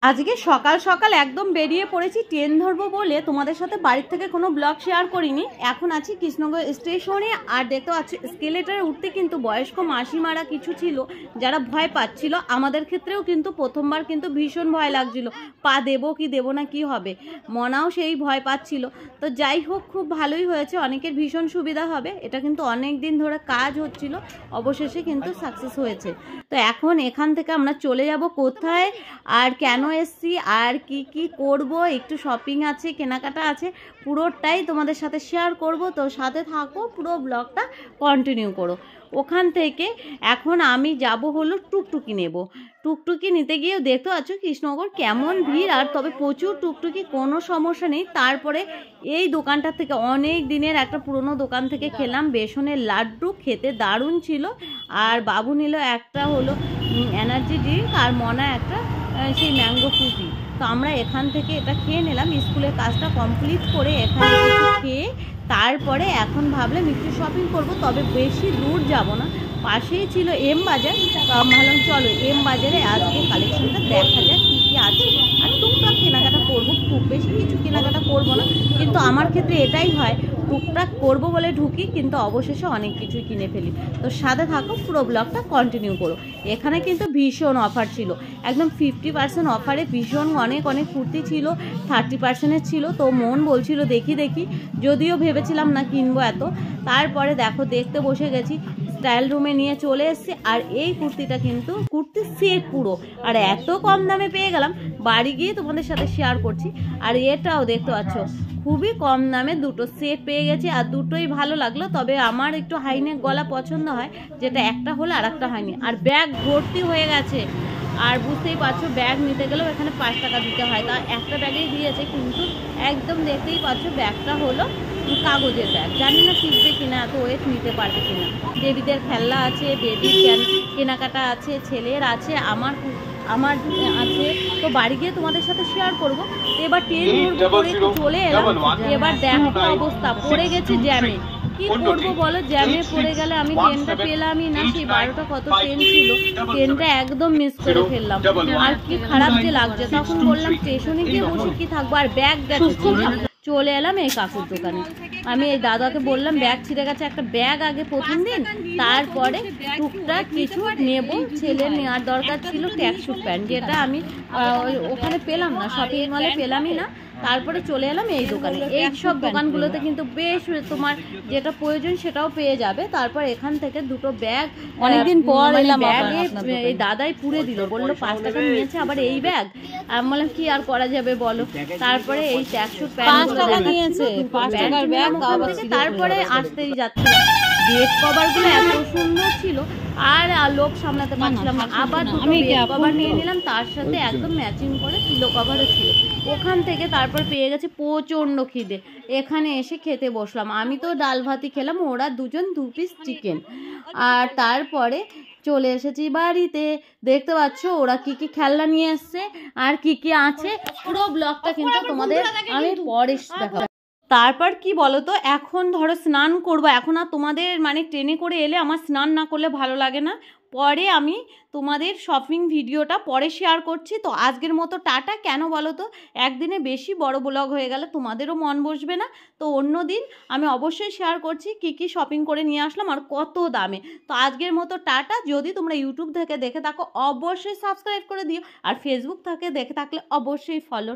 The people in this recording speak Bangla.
আজকে সকাল সকাল একদম বেরিয়ে পড়েছি ট্রেন ধরবো বলে, তোমাদের সাথে বাড়ির থেকে কোনো ব্লগ শেয়ার করিনি। এখন আছি কৃষ্ণনগর স্টেশনে, আর দেখতে পাচ্ছি স্কেলেটারে উঠতে কিন্তু বয়স্ক মাসিমারা কিছু ছিল যারা ভয় পাচ্ছিল। আমাদের ক্ষেত্রেও কিন্তু প্রথমবার কিন্তু ভীষণ ভয় লাগছিল, পা দেবো কি দেবো না কি হবে, মনাও সেই ভয় পাচ্ছিল। তো যাই হোক, খুব ভালোই হয়েছে, অনেকের ভীষণ সুবিধা হবে। এটা কিন্তু অনেক দিন ধরে কাজ হচ্ছিল, অবশেষে কিন্তু সাকসেস হয়েছে। তো এখন এখান থেকে আমরা চলে যাব কোথায় আর কেন এসছি আর কি কি করব, একটু শপিং আছে, কেনাকাটা আছে, পুরোটাই তোমাদের সাথে শেয়ার করব। তো সাথে থাকো, পুরো ব্লগটা কন্টিনিউ করো। ওখান থেকে এখন আমি যাব হলো টুকটুকি নেব। টুকটুকি নিতে গিয়েও দেখতে পাচ্ছ কৃষ্ণনগর কেমন ভিড়, আর তবে প্রচুর টুকটুকি, কোনো সমস্যা নেই। তারপরে এই দোকানটা থেকে অনেক দিনের একটা পুরনো দোকান থেকে খেলাম বেসনের লাড্ডু, খেতে দারুণ ছিল। আর বাবু নিল একটা হলো এনার্জি ড্রিঙ্ক, আর মনা একটা সেই ম্যাঙ্গো ফ্রুটি। তো আমরা এখান থেকে এটা খেয়ে নিলাম, স্কুলের কাজটা কমপ্লিট করে এখানে কিছু খেয়ে তারপরে এখন ভাবলাম একটু শপিং করব, তবে বেশি দূর যাব না, পাশেই ছিল এম বাজার। তো আমি ভাবলাম চলো এম বাজারে আজকে কালেকশনটা দেখা যাক কী কী আছে, আর টুকটাক কেনাকাটা করবো, খুব বেশি কিছু কেনাকাটা করব না। কিন্তু আমার ক্ষেত্রে এটাই হয়, টুকটাক করবো বলে ঢুকি, কিন্তু অবশেষে অনেক কিছুই কিনে ফেলি। তো সাথে থাকো, পুরো ব্লগটা কন্টিনিউ করো। এখানে কিন্তু ভীষণ অফার ছিল, একদম 50% অফারে ভীষণ অনেক অনেক কুর্তি ছিল, 30% ছিল। তো মন বলছিল দেখি দেখি, যদিও ভেবেছিলাম না কিনবো এত। তারপরে দেখো দেখতে বসে গেছি, স্টাইল রুমে নিয়ে চলে এসেছি। আর এই কুর্তিটা কিন্তু কুর্তির সেট পুরো, আর এত কম দামে পেয়ে গেলাম, বাড়ি গিয়ে তোমাদের সাথে শেয়ার করছি। আর এটাও দেখতে পাচ্ছ খুবই কম দামে দুটো সেট পেয়ে গেছি, আর দুটোই ভালো লাগলো। তবে আমার একটু হাইনেক গলা পছন্দ হয়, যেটা একটা হলে আর একটা হয়নি। আর ব্যাগ ভর্তি হয়ে গেছে, আর বুঝতেই পারছো ব্যাগ নিতে গেলেও এখানে 5 টাকা দিতে হয়, তা একটা ব্যাগেই দিয়েছে। কিন্তু একদম দেখতেই পাচ্ছ ব্যাগটা হলো কাগজের ব্যাগ, জানি না টিকবে কিনা, এত ওয়েট নিতে পারবে কিনা। বেবিদের খেলনা আছে, বেবির কেনাকাটা আছে, ছেলের আছে, আমার আছে। তো বাড়ি গিয়ে তোমাদের সাথে শেয়ার করব। এবার ট্রেন করে চলে এলাম, এবার দেখো অবস্থা, পড়ে গেছে জ্যামে। কি করবো বলো, জ্যামে পড়ে গেলে আমি ট্রেনটা পেলামই না। সেই 12টা কত ট্রেন ছিল, ট্রেনটা একদম মিস করে ফেললাম। আর কি খারাপ যে লাগছে, তখন বললাম স্টেশনে গিয়ে বসে কি থাকবো, আর ব্যাগ গেছে। চলে এলাম এই কাকুর দোকানে, আমি এই দাদাকে বললাম ব্যাগ ছিঁড়ে গেছে, একটা ব্যাগ আগে প্রথম দিন, তারপরে টুকটাক কিছু নেব, ছেলের নেওয়ার দরকার ছিল ট্র্যাকস্যুট প্যান্ট, যেটা আমি ওখানে পেলাম না, শপিং মলে পেলামই না। তারপরে চলে এলাম এই দোকানে। এই সব দোকানগুলোতে কিন্তু বেশ তোমার যেটা প্রয়োজন সেটাও পেয়ে যাবে। তারপর এখান থেকে দুটো ব্যাগ অনেকদিন পর এলাম, ব্যাগে এই দাদাই পুড়ে দিল, বললো 5 টাকা নিয়েছে আবার এই ব্যাগ। আমি বললাম কি আর করা যাবে বলো। তারপরে এই ট্র্যাকস্যুট প্যান্ট নিয়েছে, 5 টাকার ব্যাগ। তারপরে আসতেই যাচ্ছিলাম, বেড কভারগুলো এত সুন্দর ছিল, আর লোক সামলাতে পারছিলাম না, আবার দুটো বেড কভার নিয়ে নিলাম, তার সাথে একদম ম্যাচিং করে পিলো কভারও ছিল। ওখান থেকে তারপর পেয়ে গেছে প্রচণ্ড খিদে, এখানে এসে খেতে বসলাম। আমি তো ডাল ভাতই খেলাম, ওরা দুজন 2 পিস চিকেন। আর তারপরে চলে এসেছি বাড়িতে, দেখতে পাচ্ছ ওরা কি কি খেলনা নিয়ে এসছে আর কি কি আছে। পুরো ব্লগটা কিন্তু তোমাদের আমি পরে দেখাবো। তারপর কি বলতো, এখন ধরো স্নান করবো, এখন আর তোমাদের মানে ট্রেনে করে এলে আমার স্নান না করলে ভালো লাগে না। পরে আমি তোমাদের শপিং ভিডিওটা পরে শেয়ার করছি। তো আজকের মতো টাটা। কেন বলো তো, একদিনে বেশি বড় ব্লগ হয়ে গেলে তোমাদেরও মন বসবে না। তো অন্য দিন আমি অবশ্যই শেয়ার করছি কি কি শপিং করে নিয়ে আসলাম আর কত দামে। তো আজকের মতো টাটা। যদি তোমরা ইউটিউব থেকে দেখে থাকো অবশ্যই সাবস্ক্রাইব করে দিও, আর ফেসবুক থেকে দেখে থাকলে অবশ্যই ফলো